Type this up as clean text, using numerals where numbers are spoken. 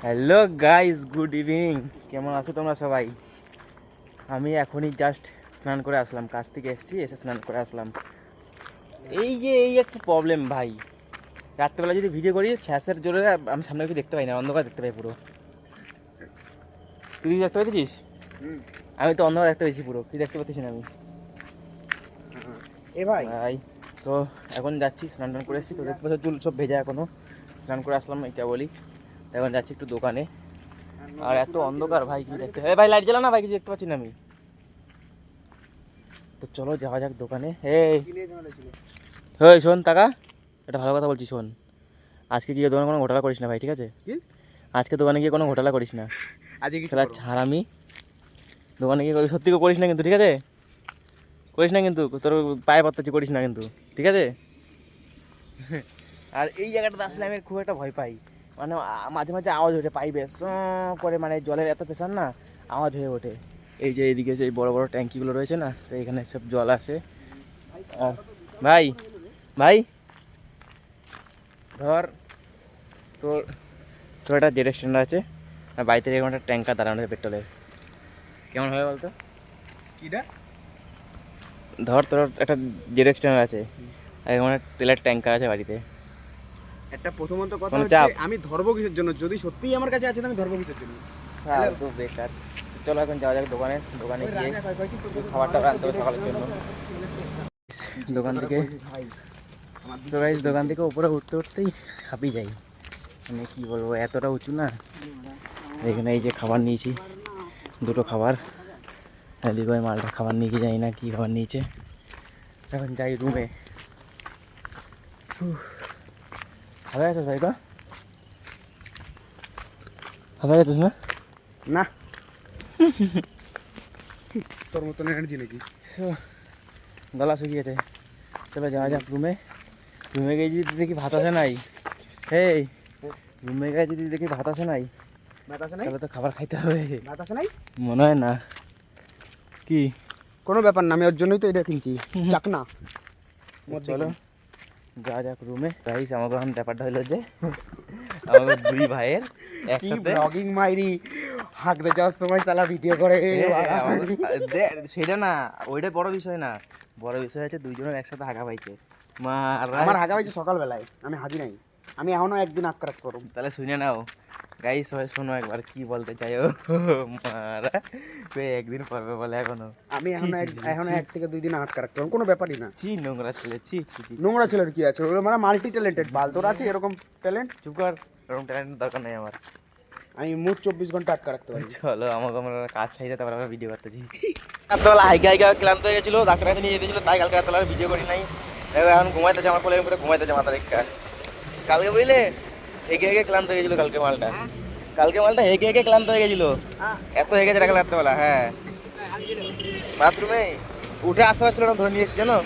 Hello guys, good evening. কেমন আছো তোমরা সবাই? আমি এখনই জাস্ট স্নান করে আসলাম, কাজ থেকে এসেছি, এসে স্নান করে আসলাম। এই একটা প্রবলেম ভাই, রাত্রেবেলা যদি ভিডিও করি ফ্ল্যাশের জোরে আমি সামনে কিছু দেখতে পাই না, অন্ধকার দেখতে পাই পুরো। তুই দেখতে পেয়েছিস? আমি তো অন্ধকার দেখতে পেয়েছি পুরো, তুই দেখতে পাচ্ছিস না আমি। ভাই তো এখন যাচ্ছি, স্নান টান করে এসেছি তো দেখতে পাচ্ছি চুল সব ভেজা এখনো। স্নান করে আসলাম এটা বলি, এখন যাচ্ছি একটু দোকানে। আর এত অন্ধকার ভাই, কি দেখতে ভাই, লাইট জ্বালা না ভাই, কিছু দেখতে পাচ্ছি না আমি। তো চলো যাওয়া যাক দোকানে। এই শোন টাকা, এটা ভালো কথা বলছি, শোন। আজকে গিয়ে দোকানে কোনো ঘোটালা করিস না ভাই, ঠিক আছে? আজকে দোকানে গিয়ে কোনো ঘোটালা করিস না। আজকে খেলা ছাড়, আমি দোকানে গিয়ে সত্যি করিস না কিন্তু, ঠিক আছে? করিস না কিন্তু, তোর পায়ে পাত্তাচ্ছি, করিস না কিন্তু, ঠিক আছে? আর এই জায়গাটাতে আসলে আমি খুব একটা ভয় পাই, মানে মাঝে মাঝে আওয়াজ ওঠে পাইবে করে, মানে জলের এত প্রেশার না, আওয়াজ হয়ে ওঠে। এই যে এইদিকে যে বড় বড় ট্যাঙ্কিগুলো রয়েছে না, তো এখানে সব জল আসে। আর ভাই ভাই ধর, তোর তোর একটা জেড স্ট্যান্ড আছে, আর বাড়িতে এরকম একটা ট্যাঙ্কার দাঁড়ানো আছে পেট্রোলের, কেমন হবে বলতো? কিটা? ধর তোর একটা জেড স্ট্যান্ড আছে, আর এরকম একটা তেলের ট্যাঙ্কার আছে বাড়িতে। একটা প্রথমত কথা কোনো হচ্ছে চাপ? আমি ধরবো কিসের জন্য? যদি সত্যিই আমার কাছে আছে তো আমি ধরবো কিসের জন্য? হ্যাঁ তো বেকার। চলো এখন যাওয়া যাক দোকানে, দোকানে গিয়ে খাবার টাবার আনতে হবে সকালের জন্য। দোকান থেকে দোকান থেকে উপরে উঠতে উঠতেই হাঁপিয়ে যাই, মানে কি বলবো, এতটা উঁচু না। এখানে এই যে খাবার নিয়েছি, দুটো খাবার, এদিকে ওই মালটা খাবার নিয়েছি, জানি না কি খাবার নিয়েছে। এখন যাই রুমে। ভালো আছিস ভাই? ভালো আছিস না? না তোর মতন এনার্জি নাকি? গলা শুকিয়েছে। চলো যাওয়া যাক রুমে। রুমে গিয়ে যদি দেখি ভাত আসে নাই, এই রুমে গিয়ে যদি দেখি ভাত আসে নাই, ভাত আছে নাই? তাহলে তো খাবার খাইতে হবে। ভাত আছে নাই? মনে হয় না। কি? কোনো ব্যাপার না, আমি ওর জন্যই তো এটা কিনছি, চাকনা। চলো যাওয়া যাক রুমে। গাইস আমাকে এখন ব্যাপারটা হলো যে আমাদের দুই ভাইয়ের একসাথে ব্লগিং মাইরি হাঁকতে যাওয়ার সময় সালা ভিডিও করে। সেটা না, ওইটা বড় বিষয় না, বড় বিষয় হচ্ছে দুইজনের একসাথে হাগা পাইছে। আমার হাগা হয়েছে সকালবেলায়, আমি হাজি নাই, আমি এখনো একদিন আক্রাত করব। তাহলে শুনে নাও গাইস, সবাই শোনো একবার কি বলতে চাই ও। মারা একদিন পর্বে বলে এখনো আমি এখনো 1 থেকে 2 দিন আটকা রাখতে পারবো, কোনো ব্যাপারই না। চি নোংরা ছেলে, চি চি চি। নোংরা ছেলের কি আছে? ওরা মানে মাল্টি ট্যালেন্টেড বাল, তোর আছে এরকম ট্যালেন্ট? চুপ কর, এরকম ট্যালেন্ট দরকার নেই আমার। আমি মোট 24 ঘন্টা আটকা রাখতে পারি। চলো আমাকে, আমরা কাজ ছাইড়ে তারপর আমরা ভিডিও করতেছি। রাত্রেবেলা হাইকা হাইকা ক্লান্ত হয়ে গেছিলো, ডাক্তার কাছে নিয়ে যেতেছিল, তাই কালকে রাত্রেবেলা ভিডিও করি নাই। দেখো এখন ঘুমাইতেছে আমার কোলে, করে ঘুমাইতেছে মাথা রেখা। কালকে বুঝলে হেগে হেগে ক্লান্ত হয়ে গেছিলো, কালকে মালটা হেগে হেগে ক্লান্ত হয়ে গেছিলো, এত হেগেছে রাখা রাত্রেবেলা। হ্যাঁ বাথরুমে উঠে আসতে পারছিল না, ধরে নিয়ে এসেছি জানো।